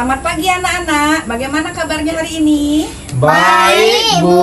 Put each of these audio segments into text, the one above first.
Selamat pagi anak-anak, bagaimana kabarnya hari ini? Baik, Bu.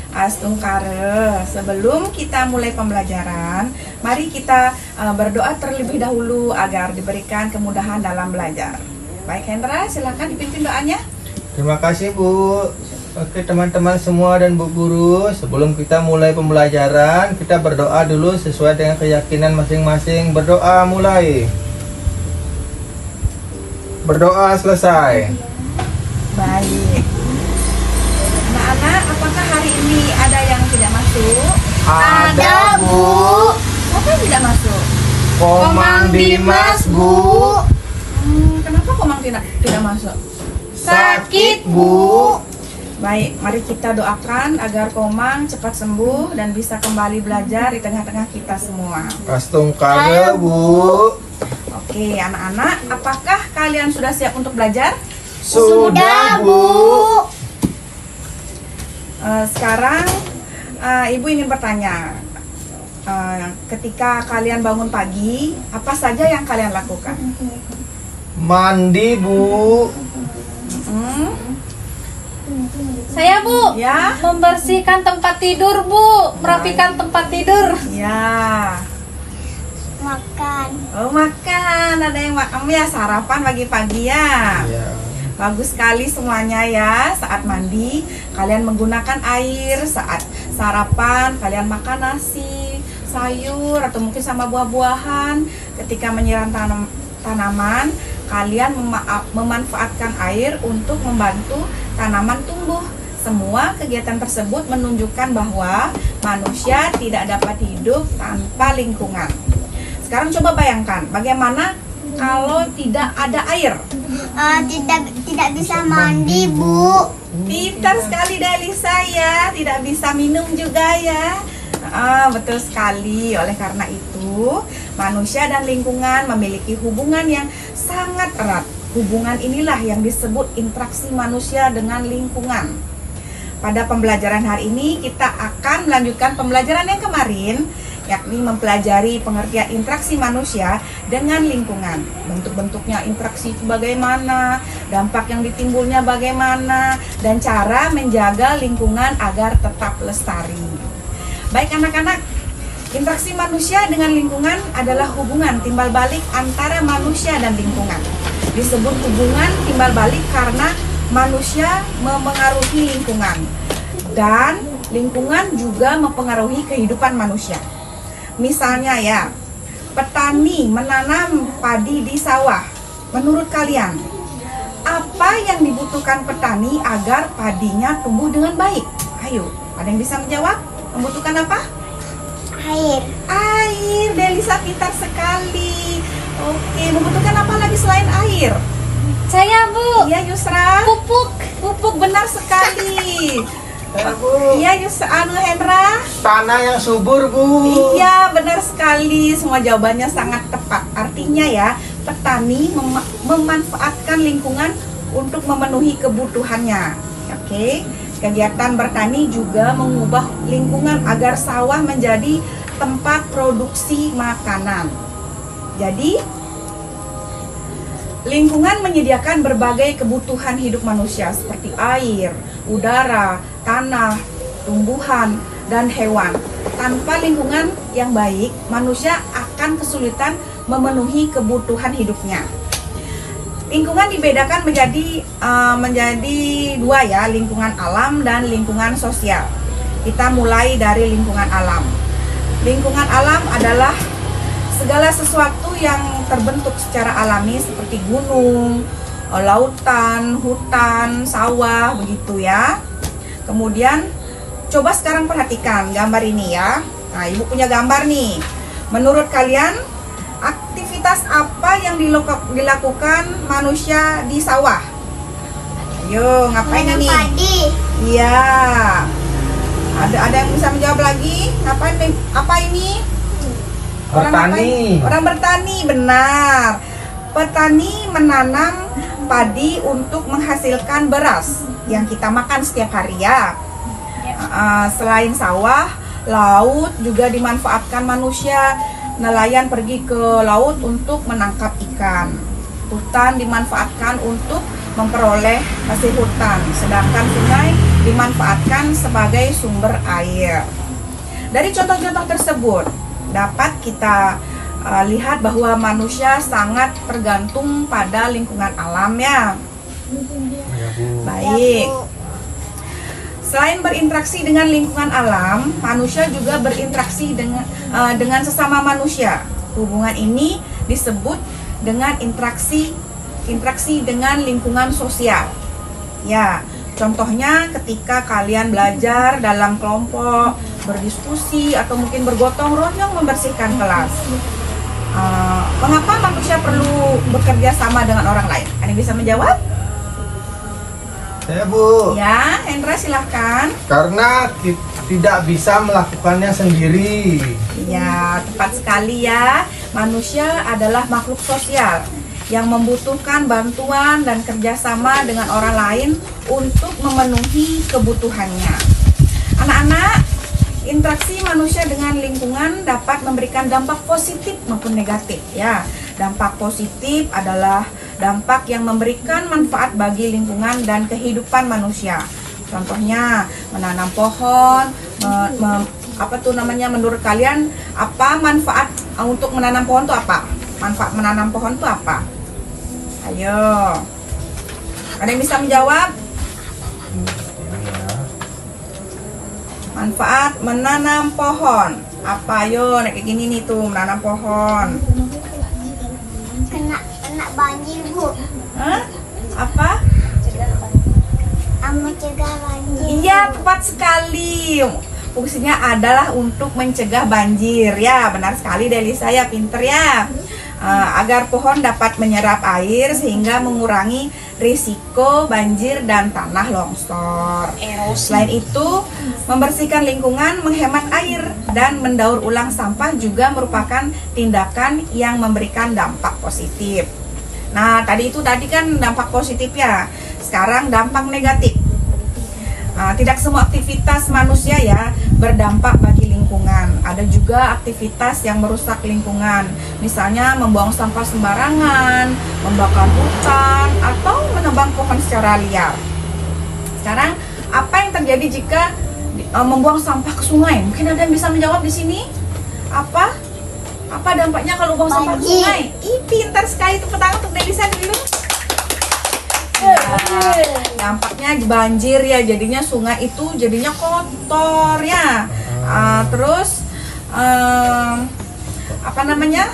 Astungkare, sebelum kita mulai pembelajaran, mari kita berdoa terlebih dahulu agar diberikan kemudahan dalam belajar. Baik Hendra, silakan dipimpin doanya. Terima kasih, Bu. Oke, teman-teman semua dan Bu Guru, sebelum kita mulai pembelajaran, kita berdoa dulu sesuai dengan keyakinan masing-masing. Berdoa mulai. Berdoa selesai. Baik. Anak-anak, apakah hari ini ada yang tidak masuk? Ada, Bu. Siapa yang tidak masuk? Komang Dimas, Bu. Kenapa Komang tidak masuk? Sakit, Bu. Baik, mari kita doakan agar Komang cepat sembuh dan bisa kembali belajar di tengah-tengah kita semua. Astungkare, Bu. Oke, anak-anak, apakah kalian sudah siap untuk belajar? Sudah, Bu. Sekarang Ibu ingin bertanya, ketika kalian bangun pagi, apa saja yang kalian lakukan? Mandi, Bu. Saya, Bu, Ya, membersihkan tempat tidur, Bu, merapikan tempat tidur. ya. Makan. Oh, makan. Ada yang makan ya, sarapan pagi-pagi ya. Ya. Bagus sekali semuanya ya. Saat mandi kalian menggunakan air, saat sarapan kalian makan nasi, sayur atau mungkin sama buah-buahan. Ketika menyiram tanaman, kalian memanfaatkan air untuk membantu tanaman tumbuh. Semua kegiatan tersebut menunjukkan bahwa manusia tidak dapat hidup tanpa lingkungan. Sekarang coba bayangkan bagaimana kalau tidak ada air. Tidak bisa mandi, Bu. Pintar sekali Delisa ya, tidak bisa minum juga ya. Betul sekali. Oleh karena itu, manusia dan lingkungan memiliki hubungan yang sangat erat. Hubungan inilah yang disebut interaksi manusia dengan lingkungan. Pada pembelajaran hari ini, kita akan melanjutkan pembelajaran yang kemarin, yakni mempelajari pengertian interaksi manusia dengan lingkungan. Bentuk-bentuknya interaksi itu bagaimana, dampak yang ditimbulnya bagaimana, dan cara menjaga lingkungan agar tetap lestari. Baik anak-anak, interaksi manusia dengan lingkungan adalah hubungan timbal balik antara manusia dan lingkungan. Disebut hubungan timbal balik karena manusia memengaruhi lingkungan dan lingkungan juga mempengaruhi kehidupan manusia. Misalnya ya, petani menanam padi di sawah. Menurut kalian, apa yang dibutuhkan petani agar padinya tumbuh dengan baik? Ayo, ada yang bisa menjawab? Membutuhkan apa? Air. Air. Delisa pintar sekali. Oke, membutuhkan apa lagi selain air? Saya, Bu, Iya, Yusra. pupuk. Pupuk, benar sekali. Bu. Iya, Hendra. Tanah yang subur, Bu. Iya, benar sekali. Semua jawabannya sangat tepat. Artinya ya, petani memanfaatkan lingkungan untuk memenuhi kebutuhannya. Oke. Kegiatan bertani juga mengubah lingkungan agar sawah menjadi tempat produksi makanan. Jadi, lingkungan menyediakan berbagai kebutuhan hidup manusia seperti air, udara, tanah, tumbuhan, dan hewan. Tanpa lingkungan yang baik, manusia akan kesulitan memenuhi kebutuhan hidupnya. Lingkungan dibedakan menjadi dua ya, lingkungan alam dan lingkungan sosial. Kita mulai dari lingkungan alam. Lingkungan alam adalah segala sesuatu yang terbentuk secara alami seperti gunung, lautan, hutan, sawah, begitu ya. Kemudian coba sekarang perhatikan gambar ini ya. Nah, Ibu punya gambar nih. Menurut kalian, aktivitas apa yang dilakukan manusia di sawah? Ayo, ngapain Menanam ini? padi. Iya. Ada yang bisa menjawab lagi? Ngapain? Apa ini? Bertani. Orang bertani, benar. Petani menanam padi untuk menghasilkan beras yang kita makan setiap hari ya. Selain sawah, laut juga dimanfaatkan manusia. Nelayan pergi ke laut untuk menangkap ikan. hutan dimanfaatkan untuk memperoleh hasil hutan, sedangkan sungai dimanfaatkan sebagai sumber air. Dari contoh-contoh tersebut dapat kita lihat bahwa manusia sangat tergantung pada lingkungan alam ya. Ya, Bu. Baik. Ya, Bu. Selain berinteraksi dengan lingkungan alam, manusia juga berinteraksi dengan sesama manusia. Hubungan ini disebut dengan interaksi dengan lingkungan sosial. Ya, contohnya ketika kalian belajar dalam kelompok, berdiskusi atau mungkin bergotong royong membersihkan kelas. Mengapa manusia perlu bekerja sama dengan orang lain? Ada yang bisa menjawab? Saya, Bu. Ya, Hendra silahkan. Karena tidak bisa melakukannya sendiri. Ya, tepat sekali ya. Manusia adalah makhluk sosial yang membutuhkan bantuan dan kerjasama dengan orang lain untuk memenuhi kebutuhannya. Anak-anak, interaksi manusia dengan lingkungan dapat memberikan dampak positif maupun negatif ya. Dampak positif adalah dampak yang memberikan manfaat bagi lingkungan dan kehidupan manusia. Contohnya menanam pohon, menurut kalian apa manfaat untuk menanam pohon itu apa? Manfaat menanam pohon itu apa? Ayo. Ada yang bisa menjawab? Manfaat menanam pohon. Apa ayo? Kayak gini nih tuh menanam pohon. Kena banjir, Bu. Hah? Apa? Mencegah banjir. Iya, tepat sekali. Fungsinya adalah untuk mencegah banjir. Ya, benar sekali Delisa ya, pinter ya. Agar pohon dapat menyerap air sehingga mengurangi risiko banjir dan tanah longsor. Selain itu, membersihkan lingkungan, menghemat air, dan mendaur ulang sampah juga merupakan tindakan yang memberikan dampak positif. Nah, tadi kan dampak positif ya. Sekarang dampak negatif. Tidak semua aktivitas manusia ya berdampak bagi lingkungan. Ada juga aktivitas yang merusak lingkungan. Misalnya membuang sampah sembarangan, membakar hutan, atau menebang pohon secara liar. Sekarang, apa yang terjadi jika membuang sampah ke sungai? Mungkin ada yang bisa menjawab di sini? Apa dampaknya kalau buang sampah ke sungai? Ih, pintar sekali, tepuk tangan untuk Delisa dulu. Dampaknya banjir ya, jadinya sungai itu jadinya kotor ya. Terus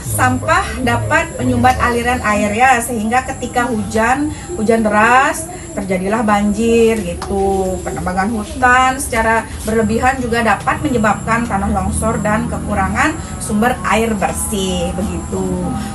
sampah dapat menyumbat aliran air ya, sehingga ketika hujan deras terjadilah banjir gitu. Penebangan hutan secara berlebihan juga dapat menyebabkan tanah longsor dan kekurangan sumber air bersih begitu.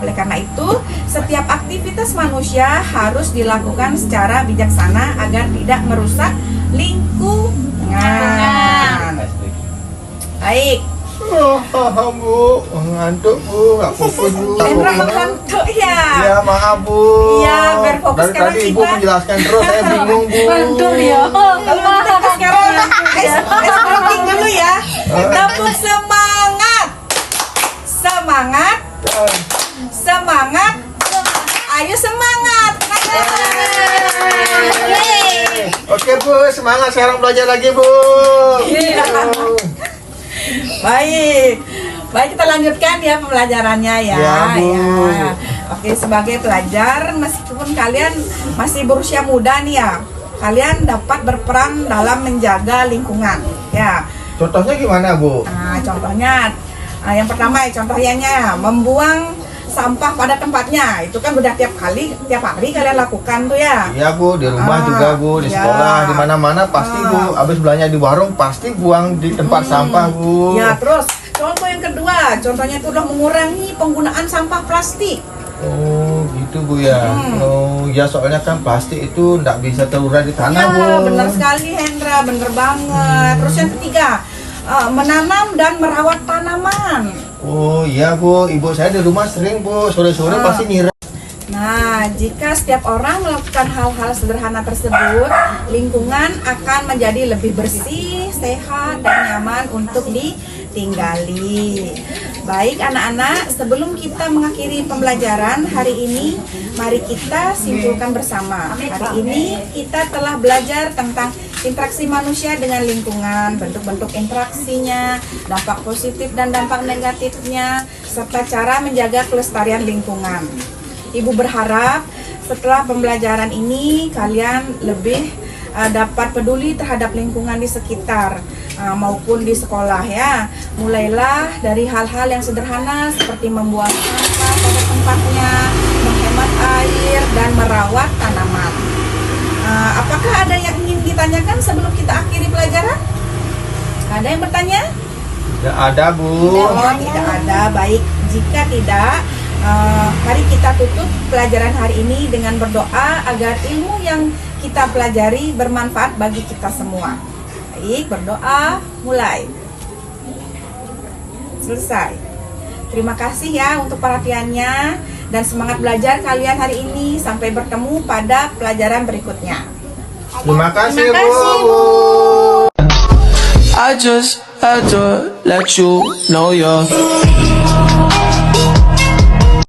Oleh karena itu, setiap aktivitas manusia harus dilakukan secara bijaksana agar tidak merusak lingkungan. Baik. Bu, ngantuk Bu, nggak fokus Bu. Hendra mengantuk ya. Ya maaf Bu. Iya, biar fokus Dari sekarang tadi Ibu kita. menjelaskan terus, saya bingung Bu. Mantul ya. Kalau kita sekarang ice breaking dulu ya. Tepuk semangat. Semangat. Ayo semangat. Oke Bu, semangat sekarang belajar lagi Bu. Iya. Baik, kita lanjutkan ya pembelajarannya ya. Ya, Bu. Ya. Oke, sebagai pelajar, meskipun kalian masih berusia muda nih ya, kalian dapat berperan dalam menjaga lingkungan. Ya. Contohnya gimana Bu? Nah, contohnya, yang pertama contohnya membuang sampah pada tempatnya. Itu kan udah tiap hari kalian lakukan tuh ya. Iya Bu, di rumah juga Bu, di ya. sekolah, di mana-mana pasti Bu. Habis belanja di warung pasti buang di tempat sampah Bu. Ya, terus contoh yang kedua, contohnya itu adalah mengurangi penggunaan sampah plastik. Oh gitu Bu ya. Oh ya, soalnya kan plastik itu nggak bisa terurai di tanah Bu. Ya, benar sekali Hendra, bener banget. Terus yang ketiga, menanam dan merawat tanaman. Oh iya Bu, ibu saya di rumah sering Bu, sore-sore pasti nyiram. Nah, jika setiap orang melakukan hal-hal sederhana tersebut, lingkungan akan menjadi lebih bersih, sehat, dan nyaman untuk ditinggali. Baik anak-anak, sebelum kita mengakhiri pembelajaran hari ini, mari kita simpulkan bersama. Hari ini kita telah belajar tentang interaksi manusia dengan lingkungan, bentuk-bentuk interaksinya, dampak positif dan dampak negatifnya, serta cara menjaga kelestarian lingkungan. Ibu berharap setelah pembelajaran ini kalian lebih dapat peduli terhadap lingkungan di sekitar maupun di sekolah ya. Mulailah dari hal-hal yang sederhana seperti membuang sampah pada tempatnya, menghemat air, dan merawat tanaman. Apakah ada yang ingin ditanyakan sebelum kita akhiri pelajaran? Ada yang bertanya? Tidak ada, Bu. Oh, tidak ada. Baik, jika tidak, mari kita tutup pelajaran hari ini dengan berdoa agar ilmu yang kita pelajari bermanfaat bagi kita semua. Baik, berdoa, mulai. Selesai. Terima kasih ya untuk perhatiannya dan semangat belajar kalian hari ini. Sampai bertemu pada pelajaran berikutnya. Terima kasih, Terima kasih, Bu. I just had to let you know you're